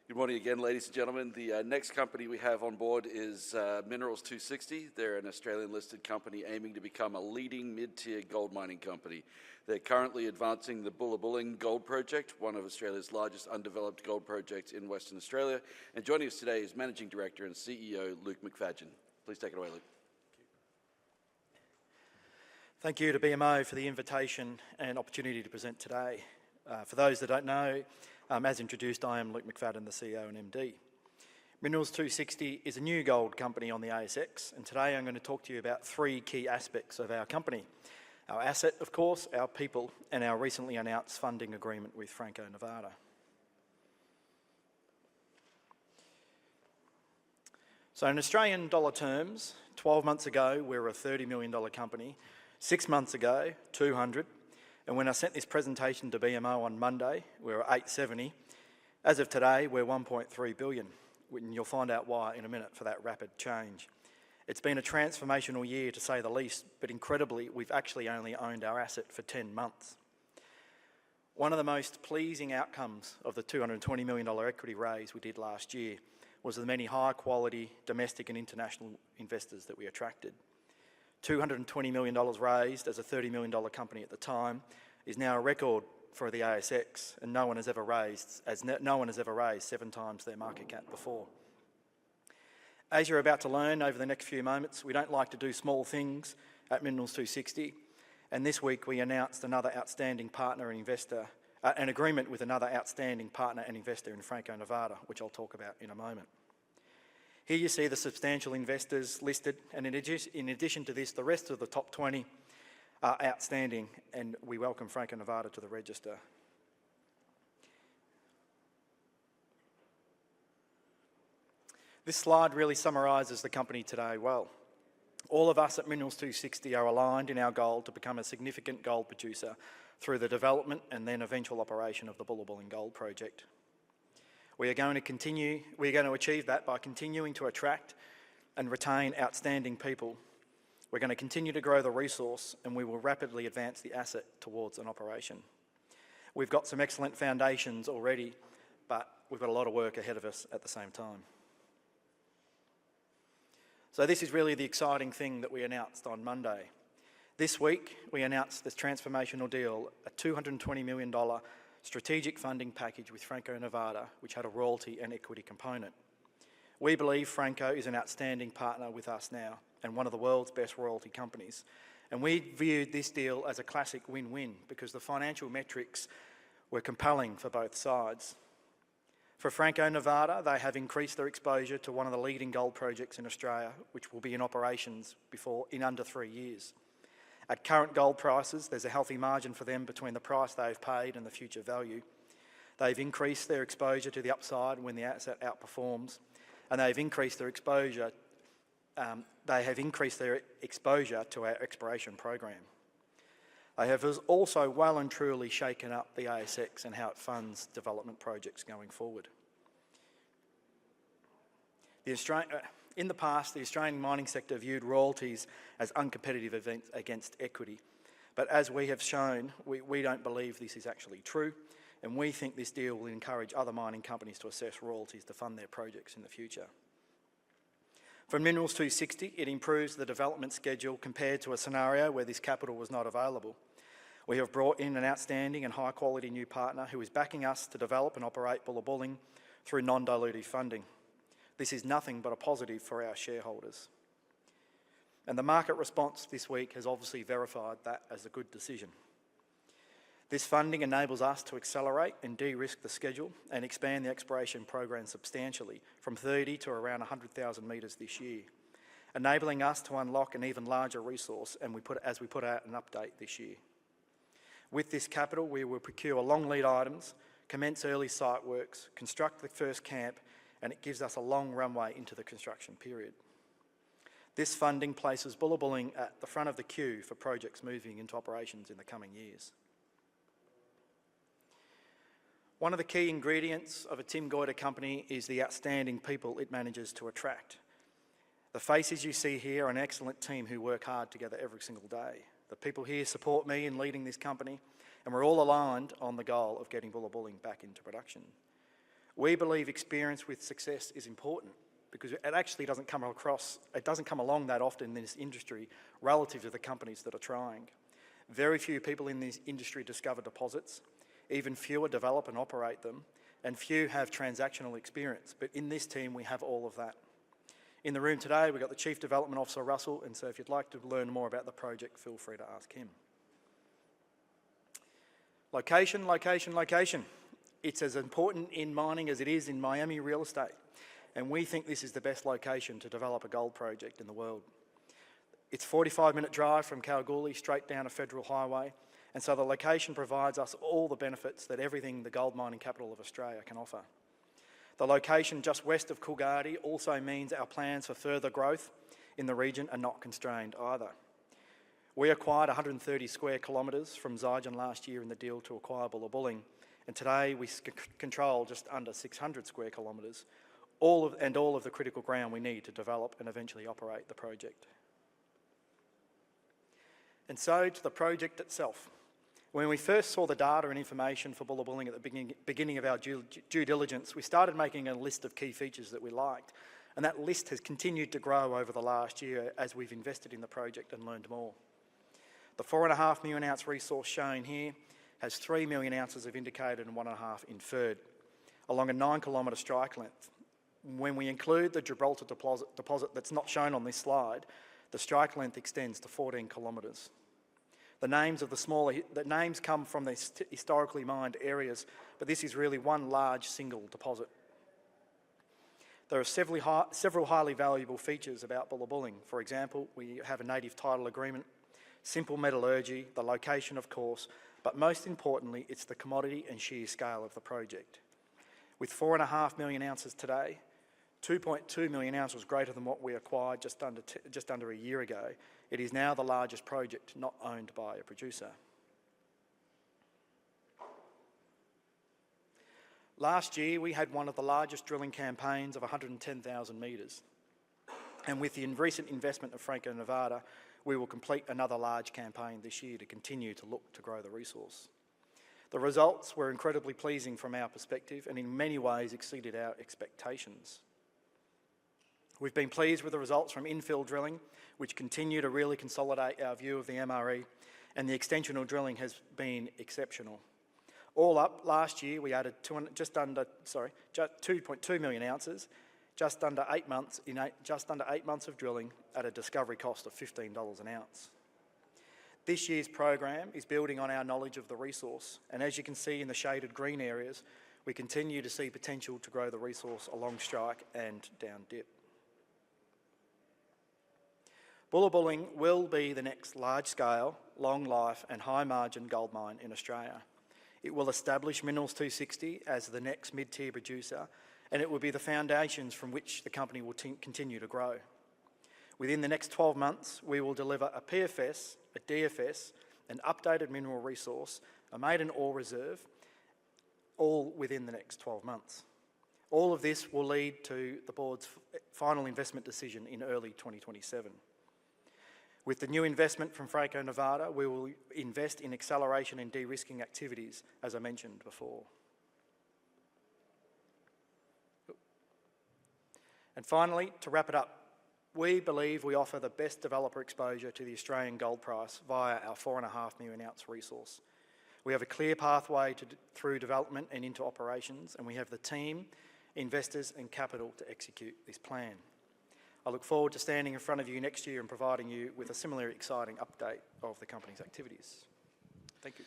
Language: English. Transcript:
Good morning again, ladies and gentlemen. The next company we have on board is Minerals 260. They're an Australian-listed company aiming to become a leading mid-tier gold mining company. They're currently advancing the Bullabulling Gold Project, one of Australia's largest undeveloped gold projects in Western Australia. And joining us today is Managing Director and CEO Luke McFadyen. Please take it away, Luke. Thank you to BMO for the invitation and opportunity to present today. For those that don't know, as introduced, I am Luke McFadyen, the CEO and MD. Minerals 260 is a new gold company on the ASX, and today I'm going to talk to you about three key aspects of our company. Our asset, of course, our people, and our recently announced funding agreement with Franco-Nevada. So in Australian dollar terms, 12 months ago, we were a $30 million company. 6 months ago, 200. And when I sent this presentation to BMO on Monday, we were 870. As of today, we're 1.3 billion. And you'll find out why in a minute for that rapid change. It's been a transformational year to say the least, but incredibly, we've actually only owned our asset for 10 months. One of the most pleasing outcomes of the $220 million equity raise we did last year was the many high-quality domestic and international investors that we attracted. $220 million raised as a $30 million company at the time is now a record for the ASX, and no one has ever raised 7 times their market cap before. As you're about to learn over the next few moments, we don't like to do small things at Minerals 260, and this week we announced another outstanding partner and investor, an agreement with another outstanding partner and investor in Franco-Nevada, which I'll talk about in a moment. Here you see the substantial investors listed, and in addition to this, the rest of the top 20 are outstanding, and we welcome Franco-Nevada to the register. This slide really summarises the company today well. All of us at Minerals 260 are aligned in our goal to become a significant gold producer through the development and then eventual operation of the Bullabulling Gold Project. We are going to achieve that by continuing to attract and retain outstanding people. We're going to continue to grow the resource, and we will rapidly advance the asset towards an operation. We've got some excellent foundations already, but we've got a lot of work ahead of us at the same time. So this is really the exciting thing that we announced on Monday. This week, we announced this transformational deal, a $220 million strategic funding package with Franco-Nevada, which had a royalty and equity component. We believe Franco is an outstanding partner with us now and one of the world's best royalty companies. And we viewed this deal as a classic win-win because the financial metrics were compelling for both sides. For Franco-Nevada, they have increased their exposure to one of the leading gold projects in Australia, which will be in operations in under 3 years. At current gold prices, there's a healthy margin for them between the price they've paid and the future value. They've increased their exposure to the upside when the asset outperforms, and they've increased their exposure. To our exploration program. They have also well and truly shaken up the ASX and how it funds development projects going forward. In the past, the Australian mining sector viewed royalties as uncompetitive events against equity. But as we have shown, we don't believe this is actually true, and we think this deal will encourage other mining companies to assess royalties to fund their projects in the future. For Minerals 260, it improves the development schedule compared to a scenario where this capital was not available. We have brought in an outstanding and high-quality new partner who is backing us to develop and operate Bullabulling through non-dilutive funding. This is nothing but a positive for our shareholders. And the market response this week has obviously verified that as a good decision. This funding enables us to accelerate and de-risk the schedule and expand the exploration program substantially from 30 to around 100,000 metres this year, enabling us to unlock an even larger resource as we put out an update this year. With this capital, we will procure long lead items, commence early site works, construct the first camp, and it gives us a long runway into the construction period. This funding places Bullabulling at the front of the queue for projects moving into operations in the coming years. One of the key ingredients of a Tim Goyder company is the outstanding people it manages to attract. The faces you see here are an excellent team who work hard together every single day. The people here support me in leading this company, and we're all aligned on the goal of getting Bullabulling back into production. We believe experience with success is important because it actually doesn't come along that often in this industry relative to the companies that are trying. Very few people in this industry discover deposits, even fewer develop and operate them, and few have transactional experience. But in this team, we have all of that. In the room today, we've got the Chief Development Officer, Russell, and so if you'd like to learn more about the project, feel free to ask him. Location, location, location. It's as important in mining as it is in Miami real estate, and we think this is the best location to develop a gold project in the world. It's a 45-minute drive from Kalgoorlie straight down a federal highway, and so the location provides us all the benefits that everything the gold mining capital of Australia can offer. The location just west of Coolgardie also means our plans for further growth in the region are not constrained either. We acquired 130 square kilometres from Zygen last year in the deal to acquire Bullabulling, and today we control just under 600 square kilometres, all of the critical ground we need to develop and eventually operate the project. And so to the project itself. When we first saw the data and information for Bullabulling at the beginning of our due diligence, we started making a list of key features that we liked, and that list has continued to grow over the last year as we've invested in the project and learned more. The 4.5 million ounce resource shown here has 3 million ounces of indicated and 1.5 inferred, along a 9-kilometre strike length. When we include the Gibraltar deposit that's not shown on this slide, the strike length extends to 14 kilometres. The names come from the historically mined areas, but this is really one large single deposit. There are several highly valuable features about Bullabulling. For example, we have a native title agreement, simple metallurgy, the location of course, but most importantly, it's the commodity and sheer scale of the project. With 4.5 million ounces today, 2.2 million ounces greater than what we acquired just under a year ago, it is now the largest project not owned by a producer. Last year, we had one of the largest drilling campaigns of 110,000 metres. And with the recent investment of Franco-Nevada, we will complete another large campaign this year to continue to look to grow the resource. The results were incredibly pleasing from our perspective and in many ways exceeded our expectations. We've been pleased with the results from infill drilling, which continue to really consolidate our view of the MRE, and the extensional drilling has been exceptional. All up, last year we added 2.2 million ounces, just under 8 months of drilling at a discovery cost of $15 an ounce. This year's program is building on our knowledge of the resource, and as you can see in the shaded green areas, we continue to see potential to grow the resource along strike and down dip. Bullabulling will be the next large-scale, long-life and high-margin gold mine in Australia. It will establish Minerals 260 as the next mid-tier producer, and it will be the foundations from which the company will continue to grow. Within the next 12 months, we will deliver a PFS, a DFS, an updated mineral resource, a maiden ore reserve, all within the next 12 months. All of this will lead to the board's final investment decision in early 2027. With the new investment from Franco-Nevada, we will invest in acceleration and de-risking activities, as I mentioned before. And finally, to wrap it up, we believe we offer the best developer exposure to the Australian gold price via our 4.5 million ounce resource. We have a clear pathway through development and into operations, and we have the team, investors and capital to execute this plan. I look forward to standing in front of you next year and providing you with a similarly exciting update of the company's activities. Thank you.